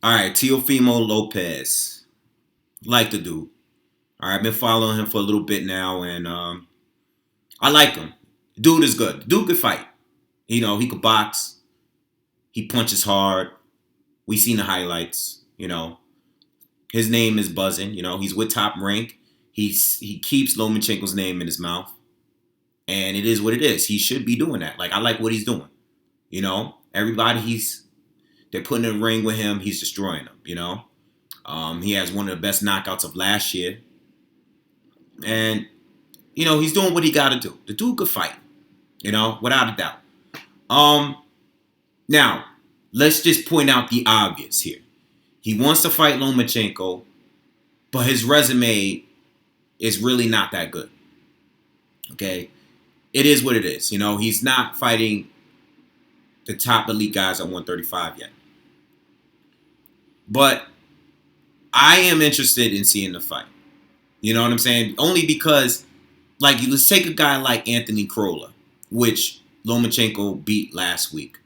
All right, Teofimo Lopez. Like the dude. All right, I've been following him for a little bit now, and I like him. Dude is good. Dude could fight. He could box. He punches hard. We seen the highlights. His name is buzzing. He's with Top Rank. He keeps Lomachenko's name in his mouth, and it is what it is. He should be doing that. Like I like what he's doing. Everybody they're putting in a ring with him. He's destroying them. He has one of the best knockouts of last year, and he's doing what he got to do. The dude could fight. Without a doubt. Um, Now, let's just point out the obvious here. He wants to fight Lomachenko, but his resume is really not that good. Okay? It is what it is. He's not fighting the top elite guys at 135 yet. But I am interested in seeing the fight. You know what I'm saying? Only because, let's take a guy like Anthony Crolla, which Lomachenko beat last week.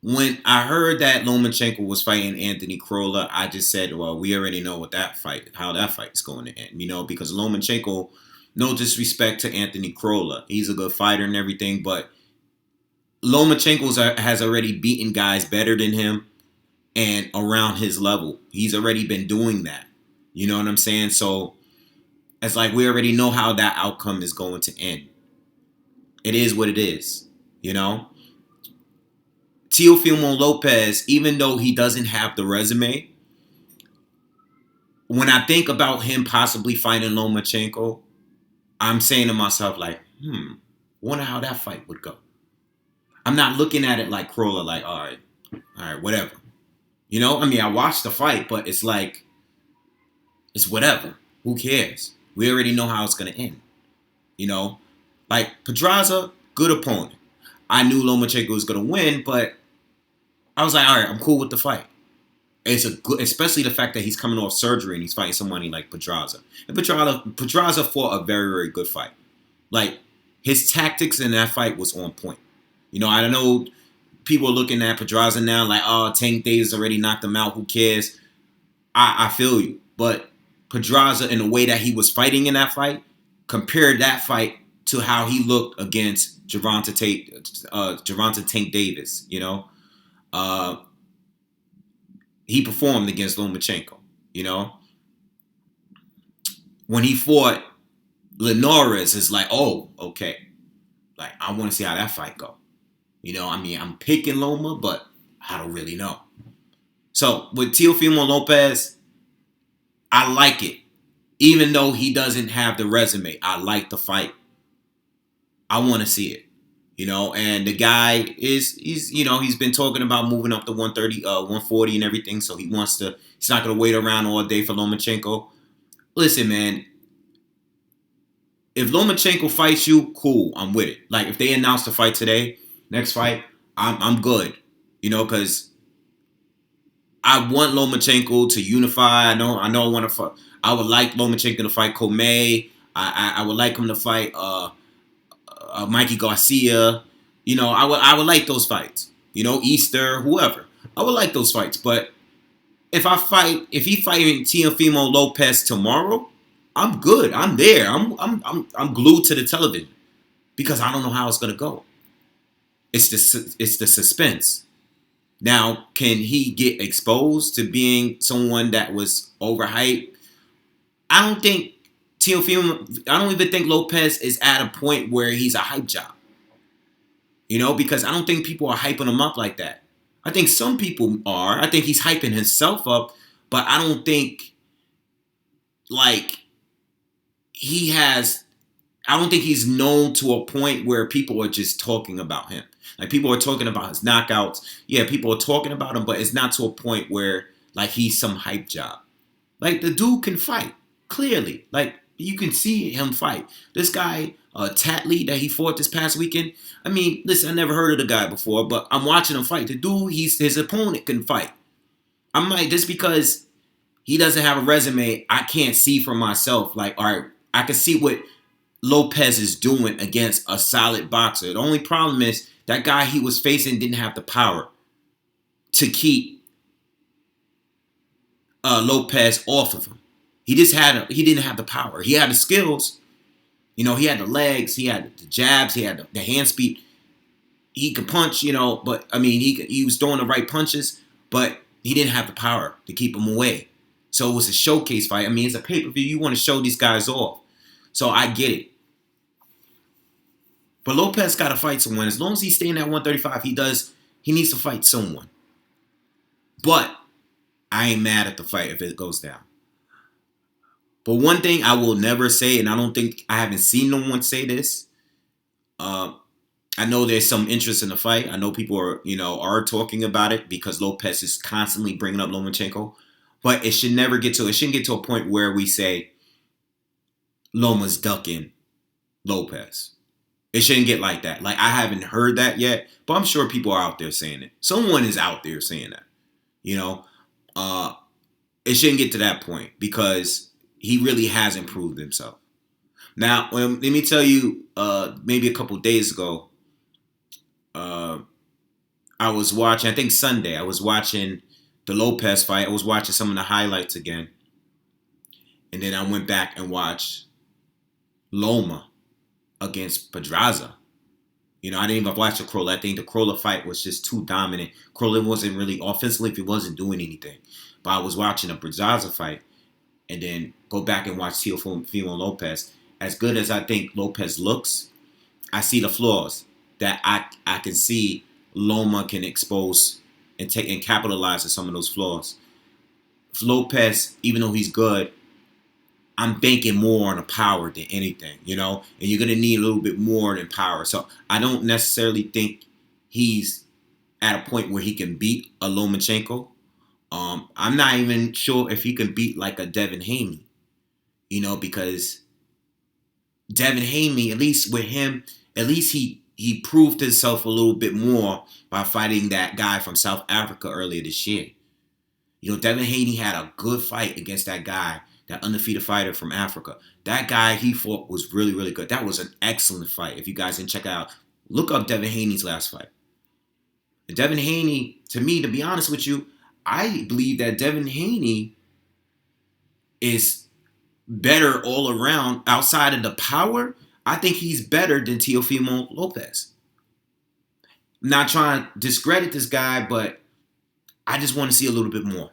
When I heard that Lomachenko was fighting Anthony Crolla, I just said, well, we already know how that fight is going to end, because Lomachenko, no disrespect to Anthony Crolla, he's a good fighter and everything, but Lomachenko has already beaten guys better than him and around his level. He's already been doing that. You know what I'm saying? So it's like we already know how that outcome is going to end. It is what it is, Teofimo Lopez, even though he doesn't have the resume, when I think about him possibly fighting Lomachenko, I'm saying to myself, wonder how that fight would go. I'm not looking at it like Crolla, like, all right, whatever. I watched the fight, but it's like, it's whatever. Who cares? We already know how it's going to end. Pedraza, good opponent. I knew Lomachenko was going to win, but I was like, all right, I'm cool with the fight. It's especially the fact that he's coming off surgery and he's fighting somebody like Pedraza. And Pedraza fought a very, very good fight. His tactics in that fight was on point. I don't know, people are looking at Pedraza now like, oh, Tank Davis already knocked him out. Who cares? I feel you. But Pedraza, in the way that he was fighting in that fight, compared that fight to how he looked against Gervonta Tank Davis, he performed against Lomachenko, When he fought Linares, it's like, oh, okay. I want to see how that fight go. I'm picking Loma, but I don't really know. So, with Teofimo Lopez, I like it. Even though he doesn't have the resume, I like the fight. I want to see it. And the guy he's been talking about moving up to 130, 140 and everything, so he's not going to wait around all day for Lomachenko. Listen, man, if Lomachenko fights you, cool, I'm with it. If they announce the fight today, next fight, I'm good. Because I want Lomachenko to unify. I know I want to fight. I would like Lomachenko to fight Comey. I would like him to fight Mikey Garcia. I would like those fights. Easter, whoever. I would like those fights. But if he fighting Teofimo Lopez tomorrow, I'm good. I'm there. I'm glued to the television because I don't know how it's gonna go. It's the suspense. Now, can he get exposed to being someone that was overhyped? I don't even think Lopez is at a point where he's a hype job. Because I don't think people are hyping him up like that. I think some people are. I think he's hyping himself up, but I don't think I don't think he's known to a point where people are just talking about him. People are talking about his knockouts. Yeah, people are talking about him, but it's not to a point where he's some hype job. The dude can fight, clearly. You can see him fight. This guy, Tatley, that he fought this past weekend. Listen, I never heard of the guy before, but I'm watching him fight. The dude, his opponent can fight. I'm just because he doesn't have a resume, I can't see for myself. All right, I can see what Lopez is doing against a solid boxer. The only problem is that guy he was facing didn't have the power to keep Lopez off of him. He didn't have the power. He had the skills. He had the legs, he had the jabs, he had the hand speed. He could punch, but I mean, he was throwing the right punches, but he didn't have the power to keep him away. So it was a showcase fight. I mean, it's a pay-per-view. You want to show these guys off. So I get it. But Lopez got to fight someone. As long as he's staying at 135, he needs to fight someone. But I ain't mad at the fight if it goes down. But one thing I will never say, and I haven't seen no one say this. I know there's some interest in the fight. I know people are talking about it because Lopez is constantly bringing up Lomachenko. But it shouldn't get to a point where we say Loma's ducking Lopez. It shouldn't get like that. Like, I haven't heard that yet, but I'm sure people are out there saying it. Someone is out there saying that. It shouldn't get to that point because he really has improved himself. Now, let me tell you, maybe a couple days ago, I was watching, I think Sunday, I was watching the Lopez fight. I was watching some of the highlights again. And then I went back and watched Loma against Pedraza. I didn't even watch the Krolla. I think the Krolla fight was just too dominant. Krolla wasn't really, offensively, he wasn't doing anything. But I was watching a Pedraza fight and then go back and watch Teofimo Lopez. As good as I think Lopez looks, I see the flaws that I can see Loma can expose and take and capitalize on some of those flaws. Lopez, even though he's good, I'm banking more on the power than anything, and you're going to need a little bit more than power. So I don't necessarily think he's at a point where he can beat a Lomachenko. I'm not even sure if he can beat like a Devin Haney, because Devin Haney, at least with him, at least he proved himself a little bit more by fighting that guy from South Africa earlier this year. Devin Haney had a good fight against that guy, that undefeated fighter from Africa. That guy he fought was really, really good. That was an excellent fight. If you guys didn't check it out, look up Devin Haney's last fight. And Devin Haney, to me, to be honest with you, I believe that Devin Haney is better all around. Outside of the power, I think he's better than Teofimo Lopez. I'm not trying to discredit this guy, but I just want to see a little bit more.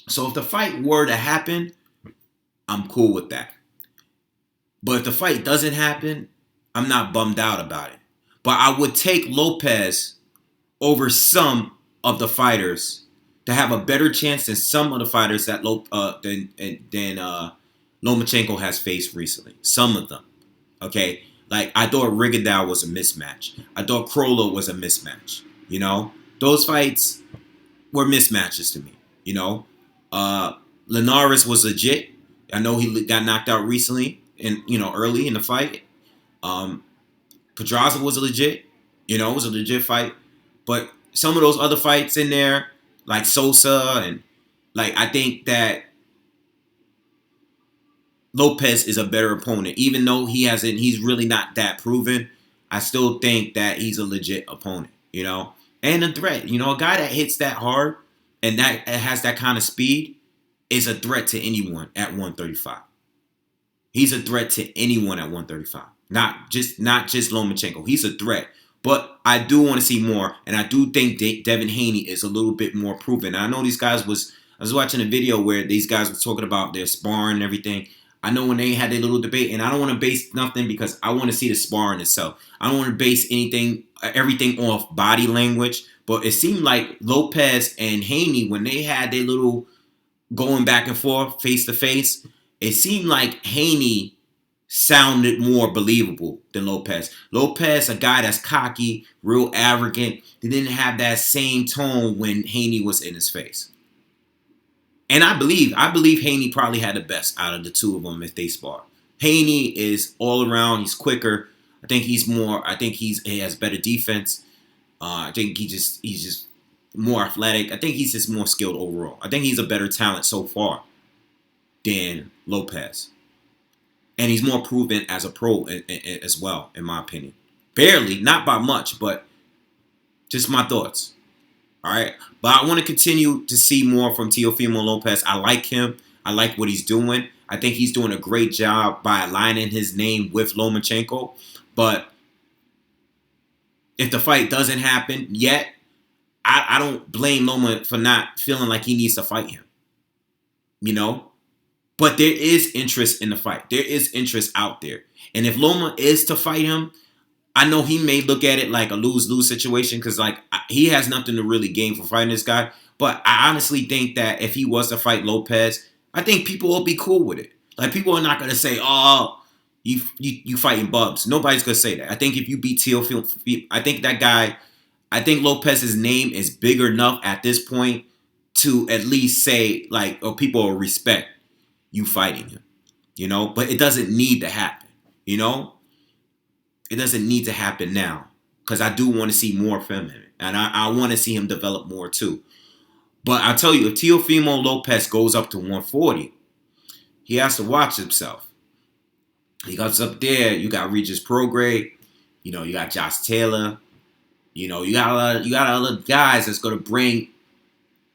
So if the fight were to happen, I'm cool with that. But if the fight doesn't happen, I'm not bummed out about it. But I would take Lopez over some of the fighters to have a better chance than some of the fighters that Lomachenko has faced recently. Some of them. Okay? Like, I thought Rigondeaux was a mismatch. I thought Krolla was a mismatch. Those fights were mismatches to me. Linares was legit. I know he got knocked out recently and early in the fight. Pedraza was legit. It was a legit fight. But some of those other fights in there, like Sosa, and I think that Lopez is a better opponent. Even though he's really not that proven, I still think that he's a legit opponent, and a threat. A guy that hits that hard and that has that kind of speed is a threat to anyone at 135. He's a threat to anyone at 135. Not just Lomachenko. He's a threat. But I do want to see more, and I do think Devin Haney is a little bit more proven. I know these guys I was watching a video where these guys were talking about their sparring and everything. I know when they had their little debate, and I don't want to base nothing because I want to see the sparring itself. I don't want to base everything off body language, but it seemed like Lopez and Haney, when they had their little going back and forth, face to face, it seemed like Haney sounded more believable than Lopez. Lopez, a guy that's cocky, real arrogant, he didn't have that same tone when Haney was in his face. And I believe Haney probably had the best out of the two of them if they spar. Haney is all around. He's quicker. I think he has better defense. I think he's just more athletic. I think he's just more skilled overall. I think he's a better talent so far than Lopez. And he's more proven as a pro as well, in my opinion. Barely, not by much, but just my thoughts. All right. But I want to continue to see more from Teofimo Lopez. I like him. I like what he's doing. I think he's doing a great job by aligning his name with Lomachenko. But if the fight doesn't happen yet, I don't blame Loma for not feeling like he needs to fight him. You know? But there is interest in the fight. There is interest out there. And if Loma is to fight him, I know he may look at it like a lose-lose situation because, like, he has nothing to really gain for fighting this guy. But I honestly think that if he was to fight Lopez, I think people will be cool with it. Like, people are not going to say, oh, you fighting Bubs. Nobody's going to say that. I think if you beat Teofimo, I think that guy, I think Lopez's name is big enough at this point to at least say, like, oh, people will respect you fighting him, you know? But it doesn't need to happen, you know? It doesn't need to happen now because I do want to see more from him. And I want to see him develop more too. But I tell you, if Teofimo Lopez goes up to 140, he has to watch himself. He goes up there. You got Regis Prograde. You know, you got Josh Taylor. You know, you got a lot of guys that's going to bring,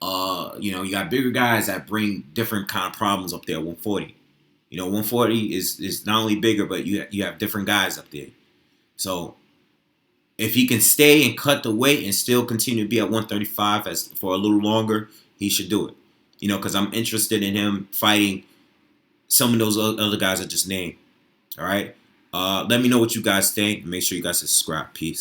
you know, you got bigger guys that bring different kind of problems up there at 140. You know, 140 is not only bigger, but you have different guys up there. So if he can stay and cut the weight and still continue to be at 135 for a little longer, he should do it. You know, because I'm interested in him fighting some of those other guys I just named. All right. Let me know what you guys think. Make sure you guys subscribe. Peace.